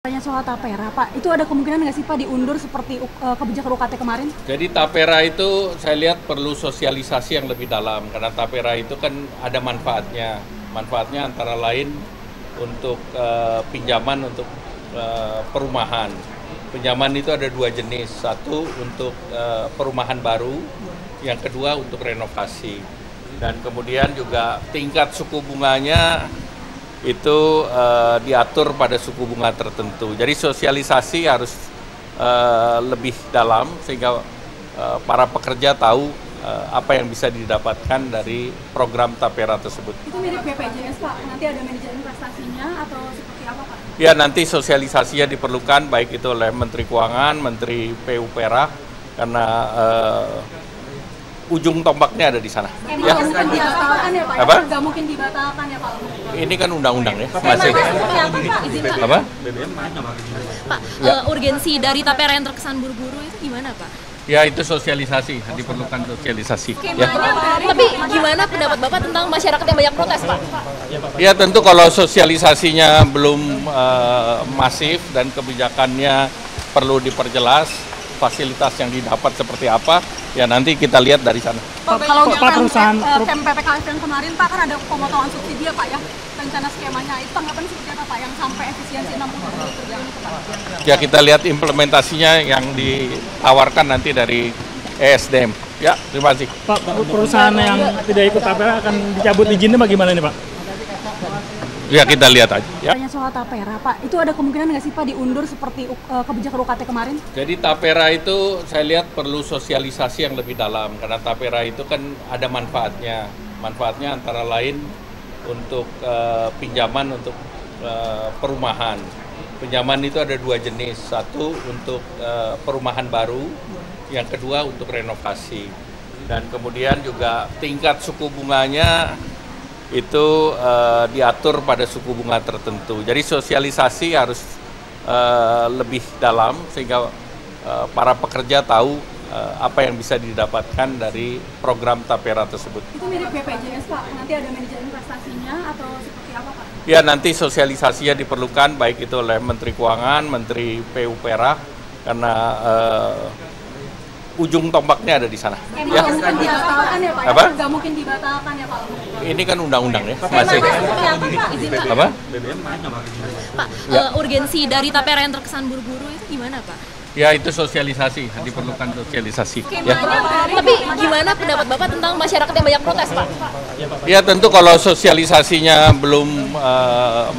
Tanya soal Tapera, Pak, itu ada kemungkinan nggak sih Pak diundur seperti kebijakan UKT kemarin? Jadi Tapera itu saya lihat perlu sosialisasi yang lebih dalam karena Tapera itu kan ada manfaatnya. Manfaatnya antara lain untuk pinjaman untuk perumahan. Pinjaman itu ada dua jenis, satu untuk perumahan baru, yang kedua untuk renovasi. Dan kemudian juga tingkat suku bunganya itu diatur pada suku bunga tertentu. Jadi sosialisasi harus lebih dalam sehingga para pekerja tahu apa yang bisa didapatkan dari program Tapera tersebut. Itu mirip BPJS Pak, nanti ada manajemen investasinya atau seperti apa Pak? Ya nanti sosialisasinya diperlukan baik itu oleh Menteri Keuangan, Menteri PUPera karena ujung tombaknya ada di sana. Ya. Nggak mungkin dibatalkan ya Pak? Apa? Nggak mungkin dibatalkan ya Pak? Ini kan undang-undang ya, masih. Apa? Pak, urgensi dari Tapera yang terkesan buru-buru itu gimana Pak? Ya itu sosialisasi, diperlukan sosialisasi. Ya. Tapi gimana pendapat Bapak tentang masyarakat yang banyak protes Pak? Ya tentu kalau sosialisasinya belum masif dan kebijakannya perlu diperjelas, fasilitas yang didapat seperti apa, ya nanti kita lihat dari sana. Pak, kalau perusahaan PPKF yang kemarin Pak kan ada pemotongan subsidi ya Pak ya, rencana skemanya itu tanggapan seperti apa Pak yang sampai efisiensi 60% terjadi Pak? Ya kita lihat implementasinya yang ditawarkan nanti dari ESDM. Ya terima kasih. Pak, perusahaan yang tidak ikut Tapera akan dicabut izinnya bagaimana nih Pak? Ya kita lihat aja. Ya. Tanya soal Tapera, Pak, itu ada kemungkinan nggak sih Pak diundur seperti kebijakan UKT kemarin? Jadi Tapera itu saya lihat perlu sosialisasi yang lebih dalam karena Tapera itu kan ada manfaatnya. Manfaatnya antara lain untuk pinjaman untuk perumahan. Pinjaman itu ada dua jenis, satu untuk perumahan baru, yang kedua untuk renovasi. Dan kemudian juga tingkat suku bunganya itu diatur pada suku bunga tertentu. Jadi sosialisasi harus lebih dalam sehingga para pekerja tahu apa yang bisa didapatkan dari program Tapera tersebut. Itu mirip BPJS Pak, nanti ada manajemen investasinya atau seperti apa Pak? Ya nanti sosialisasinya diperlukan baik itu oleh Menteri Keuangan, Menteri PUPera karena ujung tombaknya ada di sana. Ya. Nggak mungkin dibatalkan ya Pak? Apa? Nggak mungkin dibatalkan ya Pak? Ini kan undang-undang ya, masih. Apa? Pak, urgensi dari Tapera yang terkesan buru-buru itu gimana Pak? Ya itu sosialisasi, diperlukan sosialisasi. Ya. Tapi gimana pendapat Bapak tentang masyarakat yang banyak protes Pak? Ya tentu kalau sosialisasinya belum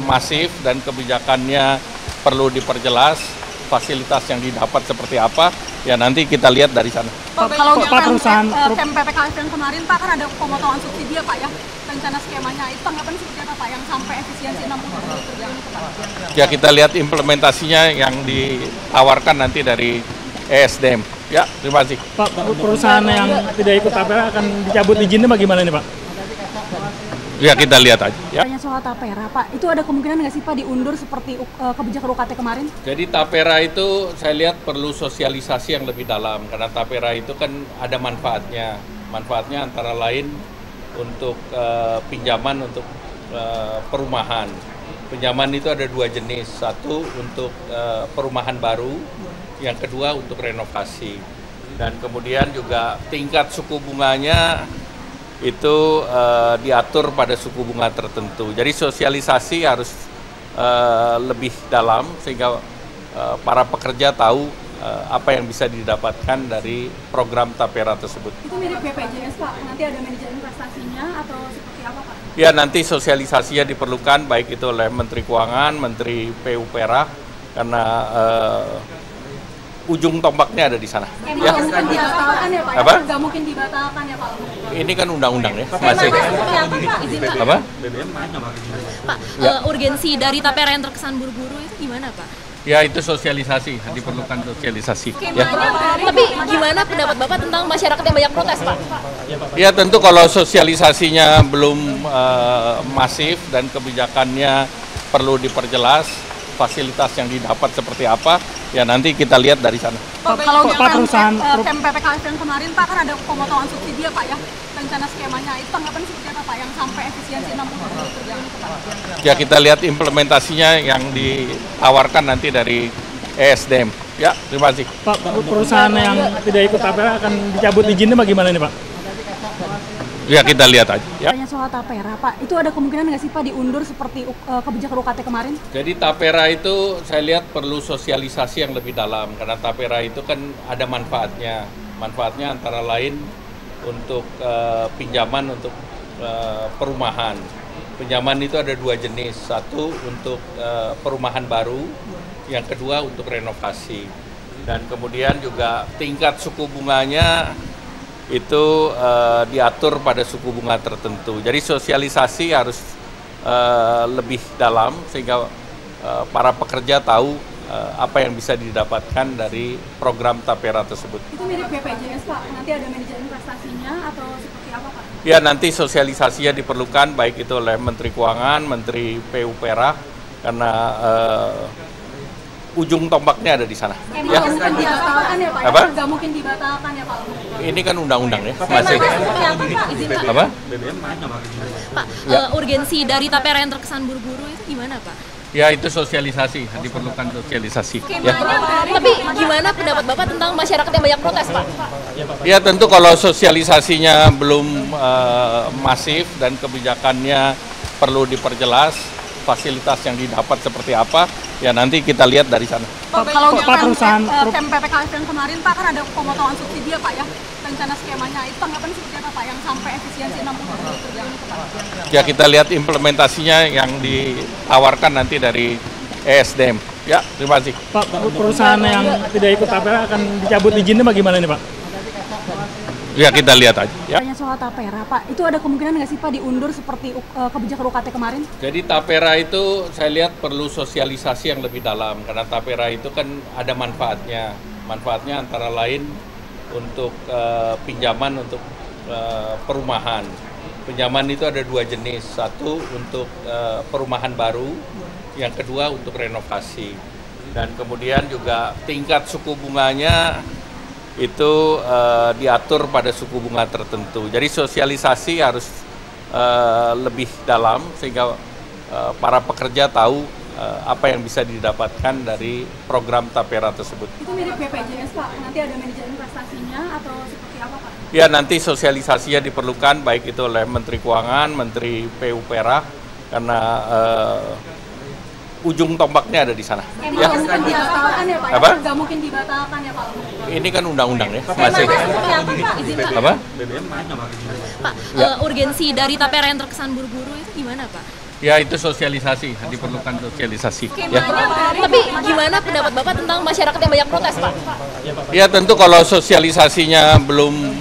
masif dan kebijakannya perlu diperjelas, fasilitas yang didapat seperti apa, ya nanti kita lihat dari sana. Pak, kalau perusahaan PPKF yang kemarin Pak kan ada pemotongan subsidi ya Pak ya, rencana skemanya itu tanggapan seperti apa Pak yang sampai efisiensi 60% terjadi Pak? Ya kita lihat implementasinya yang ditawarkan nanti dari ESDM. Ya terima kasih. Pak, perusahaan yang tidak ikut Tapera akan dicabut izinnya bagaimana nih Pak? Ya kita lihat aja. Ya. Tanya soal Tapera, Pak, itu ada kemungkinan nggak sih Pak diundur seperti kebijakan UKT kemarin? Jadi Tapera itu saya lihat perlu sosialisasi yang lebih dalam karena Tapera itu kan ada manfaatnya. Manfaatnya antara lain untuk pinjaman untuk perumahan. Pinjaman itu ada dua jenis, satu untuk perumahan baru, yang kedua untuk renovasi. Dan kemudian juga tingkat suku bunganya itu diatur pada suku bunga tertentu. Jadi sosialisasi harus lebih dalam sehingga para pekerja tahu apa yang bisa didapatkan dari program Tapera tersebut. Itu mirip BPJS Pak, nanti ada manajemen investasinya atau seperti apa Pak? Ya nanti sosialisasinya diperlukan baik itu oleh Menteri Keuangan, Menteri PUPera karena ujung tombaknya ada di sana. Ya. Nggak mungkin dibatalkan ya Pak? Apa? Nggak mungkin dibatalkan ya Pak? Ini kan undang-undang ya, masih. Apa? Pak, urgensi dari Tapera yang terkesan buru-buru itu gimana Pak? Ya itu sosialisasi, diperlukan sosialisasi. Ya. Tapi gimana pendapat Bapak tentang masyarakat yang banyak protes Pak? Ya tentu kalau sosialisasinya belum masif dan kebijakannya perlu diperjelas, fasilitas yang didapat seperti apa, ya nanti kita lihat dari sana. Kalau untuk perusahaan PPKF yang kemarin Pak kan ada pemotongan subsidi ya Pak ya, rencana skemanya itu tanggapan seperti apa Pak yang sampai efisiensi 60% terjamin ke Pak? Ya kita lihat implementasinya yang ditawarkan nanti dari ESDM. Ya, terima kasih. Pak, perusahaan yang tidak ikut tapera akan dicabut izinnya bagaimana nih Pak? Ya kita lihat aja. Ya. Tanya soal tapera Pak, itu ada kemungkinan nggak sih Pak diundur seperti kebijakan UKT kemarin? Jadi tapera itu saya lihat perlu sosialisasi yang lebih dalam karena tapera itu kan ada manfaatnya. Manfaatnya antara lain untuk pinjaman untuk perumahan. Pinjaman itu ada dua jenis, satu untuk perumahan baru, yang kedua untuk renovasi. Dan kemudian juga tingkat suku bunganya itu diatur pada suku bunga tertentu. Jadi sosialisasi harus lebih dalam sehingga para pekerja tahu apa yang bisa didapatkan dari program tapera tersebut. Itu mirip BPJS Pak, nanti ada manajemen investasinya atau seperti apa Pak? Ya nanti sosialisasinya diperlukan baik itu oleh Menteri Keuangan, Menteri PUPera karena ujung tombaknya ada di sana. Ya. Mungkin dibatalkan ya Pak? Apa? Nggak mungkin dibatalkan ya Pak? Ini kan undang-undang ya masih. Apa? Pak, urgensi dari tapera yang terkesan buru-buru itu gimana Pak? Ya itu sosialisasi, diperlukan sosialisasi. Ya. Tapi gimana pendapat Bapak tentang masyarakat yang banyak protes Pak? Ya tentu kalau sosialisasinya belum masif dan kebijakannya perlu diperjelas, fasilitas yang didapat seperti apa, ya nanti kita lihat dari sana. Kalau untuk perusahaan PPKF yang kemarin Pak kan ada pemotongan subsidi ya Pak ya, rencana skemanya itu tanggapan seperti apa Pak yang sampai efisiensi 60% terjamin ke Pak? Ya kita lihat implementasinya yang ditawarkan nanti dari ESDM. Ya terima kasih. Pak, perusahaan yang tidak ikut tapera akan dicabut izinnya bagaimana nih Pak? Ya kita lihat aja. Ya. Tanya soal tapera Pak, itu ada kemungkinan nggak sih Pak diundur seperti kebijakan UKT kemarin? Jadi tapera itu saya lihat perlu sosialisasi yang lebih dalam karena tapera itu kan ada manfaatnya. Manfaatnya antara lain untuk pinjaman untuk perumahan. Pinjaman itu ada dua jenis, satu untuk perumahan baru, yang kedua untuk renovasi. Dan kemudian juga tingkat suku bunganya itu diatur pada suku bunga tertentu. Jadi sosialisasi harus lebih dalam sehingga para pekerja tahu apa yang bisa didapatkan dari program tapera tersebut. Itu mirip BPJS Pak, nanti ada manajemen investasinya atau seperti apa Pak? Ya nanti sosialisasinya diperlukan baik itu oleh Menteri Keuangan, Menteri PUPera karena ujung tombaknya ada di sana. Ya. Mungkin dibatalkan ya Pak? Apa? Nggak mungkin dibatalkan ya Pak? Ini kan undang-undang ya masih. Apa? Pak, urgensi dari tapera yang terkesan buru-buru itu gimana Pak? Ya itu sosialisasi, diperlukan sosialisasi. Ya. Tapi gimana pendapat Bapak tentang masyarakat yang banyak protes Pak? Ya tentu kalau sosialisasinya belum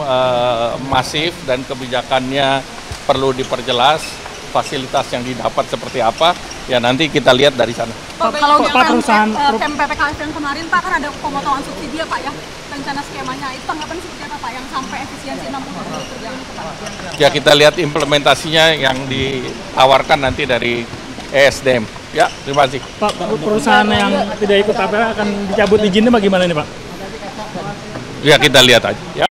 masif dan kebijakannya perlu diperjelas, fasilitas yang didapat seperti apa, ya nanti kita lihat dari sana. Kalau untuk perusahaan PPKF yang kemarin Pak kan ada pemotongan subsidi ya Pak ya, rencana skemanya itu tanggapan seperti apa Pak yang sampai efisiensi 60% terjamin ke Pak? Ya kita lihat implementasinya yang ditawarkan nanti dari ESDM. Ya terima kasih. Pak, perusahaan yang tidak ikut tapera akan dicabut izinnya bagaimana nih Pak? Ya kita lihat aja. Ya.